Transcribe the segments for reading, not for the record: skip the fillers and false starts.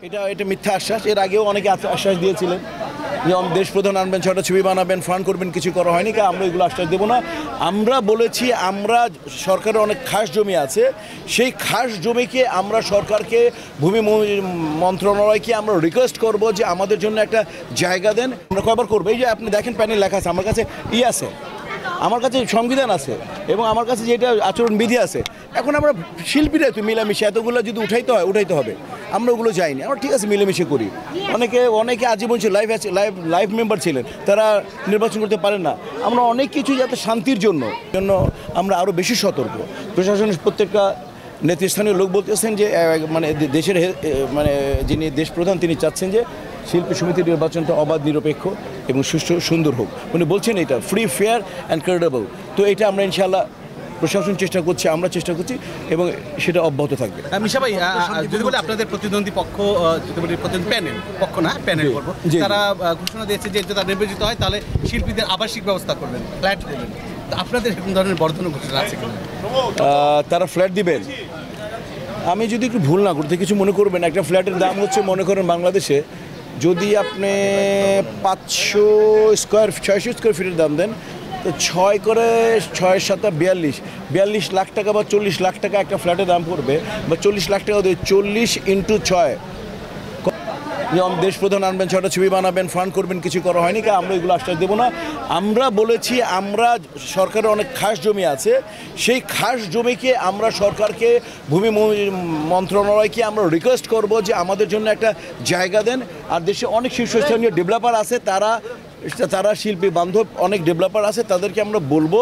এটা এটা মিথ্যা আশ্বাস। এর আগেও অনেকে আশ্বাস দিয়েছিলেন যে দেশ প্রধান আনবেন, 6টা ছবি বানাবেন, ফান্ড করবেন, কিছু করা হয়নি। আমরা এগুলো আশ্বাস দেবো না। আমরা বলেছি আমরা সরকারের অনেক খাস জমি আছে, সেই খাস জমিকে আমরা সরকারকে ভূমি মন্ত্রণালয়কে আমরা রিকোয়েস্ট করব যে আমাদের জন্য একটা জায়গা দেন। আমরা কয়বার করবো, এই যে আপনি দেখেন প্যানেল লেখা আছে, আমার কাছে আছে, আমার কাছে সংবিধান আছে এবং আমার কাছে যেটা আচরণবিধি আছে। এখন আমরা শিল্পীরা তো মিলামিশে এতগুলো যদি উঠাইতে হবে, আমরা ওগুলো যাইনি। আমরা ঠিক আছে মিলেমিশে করি। অনেকে আজীবন লাইফ মেম্বার ছিলেন, তারা নির্বাচন করতে পারেন না। আমরা অনেক কিছু যাতে শান্তির জন্য আমরা আরও বেশি সতর্ক। প্রশাসনের প্রত্যেকটা নেতৃস্থানীয় লোক বলতেছেন যে মানে দেশের মানে যিনি দেশ প্রধান তিনি চাচ্ছেন যে শিল্পী সমিতির নির্বাচনটা অবাধ, নিরপেক্ষ এবং সুষ্ঠু সুন্দর হোক। উনি বলছেন এটা ফ্রি, ফেয়ার অ্যান্ড ক্রেডিবল। তো এটা আমরা ইনশাআল্লাহ প্রশাসন চেষ্টা করছে, আমরা চেষ্টা করছি এবং সেটা অব্যাহত থাকবে। মিশা ভাই, যদি বলে আপনাদের প্রতিদ্বন্দ্বী পক্ষ, যদি বলি প্যানেল পক্ষ না প্যানেল করবো, তারা ঘোষণা দিয়েছে যে তারা নির্বাচিত হয় তাহলে শিল্পীদের আবাসিক ব্যবস্থা করবেন, ফ্ল্যাট দেবেন। আপনাদের এরকম ধরনের বর্ধমান ঘোষণা আছে? তারা ফ্ল্যাট দিবেন। আমি যদি একটু ভুল না করতে কিছু মনে করবেন, একটা ফ্ল্যাটের দাম হচ্ছে মনে করেন বাংলাদেশে যদি আপনি 600 স্কোয়ার ফিটের দাম দেন, তো 6 করে 6 7 42 লাখ টাকা বা 40 লাখ টাকা একটা ফ্ল্যাটের দাম পড়বে, বা 40 লাখ টাকা দিয়ে 40 × 6 দেশ প্রধান আনবেন, 6টা ছবি বানাবেন, ফান্ড করবেন, কিছু করা হয়নি। আমরা এগুলো আশ্বাস দেবো না। আমরা বলেছি আমরা সরকারের অনেক খাস জমি আছে, সেই খাস জমিকে আমরা সরকারকে ভূমি মন্ত্রণালয়কে আমরা রিকোয়েস্ট করব যে আমাদের জন্য একটা জায়গা দেন। আর দেশে অনেক শীর্ষস্থানীয় ডেভেলপার আছে, তারা শিল্পী বান্ধব অনেক ডেভেলপার আছে, তাদেরকে আমরা বলবো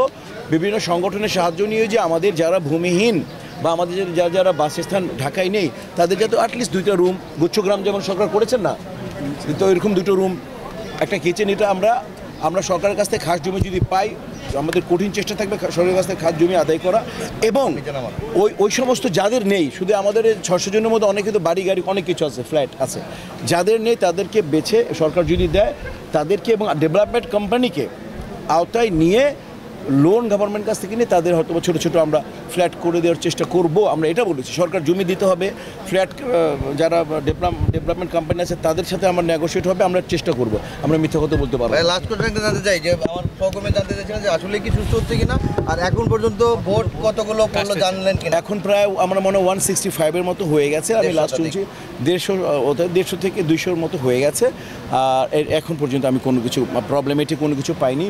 বিভিন্ন সংগঠনের সাহায্য নিয়ে যে আমাদের যারা ভূমিহীন বা আমাদের যারা বাসস্থান ঢাকায় নেই, তাদের যাতে অ্যাটলিস্ট 2টা রুম, গুচ্ছগ্রাম যেমন সরকার করেছেন না, তো এরকম 2টো রুম, একটা কিচেন, এটা আমরা সরকারের কাছ থেকে খাস জমি যদি পাই, আমাদের কঠিন চেষ্টা থাকবে সরকারের কাছ থেকে খাস জমি আদায় করা। এবং ওই সমস্ত যাদের নেই, শুধু আমাদের 600 জনের মধ্যে অনেকে তো বাড়ি গাড়ি অনেক কিছু আছে, ফ্ল্যাট আছে, যাদের নেই তাদেরকে বেছে সরকার যদি দেয় তাদেরকে এবং ডেভেলপমেন্ট কোম্পানিকে আওতায় নিয়ে লোন গভর্নমেন্ট কাছ থেকে নিয়ে তাদের হয়তো ছোটো ছোটো আমরা ফ্ল্যাট করে দেওয়ার চেষ্টা করব। আমরা এটা বলেছি সরকার জমি দিতে হবে, ফ্ল্যাট যারা ডেভেলপমেন্ট কোম্পানি আছে তাদের সাথে আমরা নেগোশিয়েট হবে, আমরা চেষ্টা করব। আমরা মিথ্যা কথা বলতে পারবো। লাস্ট কথা জানতে চাই যে আমার সহকর্মী জানতে চাইছিলেন যে আসলে কি সুস্থ হচ্ছে কিনা, আর এখন পর্যন্ত ভোট কতগুলো পড়লো জানলেন কিনা? এখন প্রায় আমরা মনে হয় 165-এর মতো হয়ে গেছে। আমি লাস্ট শুনছি 150 থেকে 200-র মতো হয়ে গেছে। আর এখন পর্যন্ত আমি কোনো কিছু প্রবলেমেটিক কোনো কিছু পাইনি।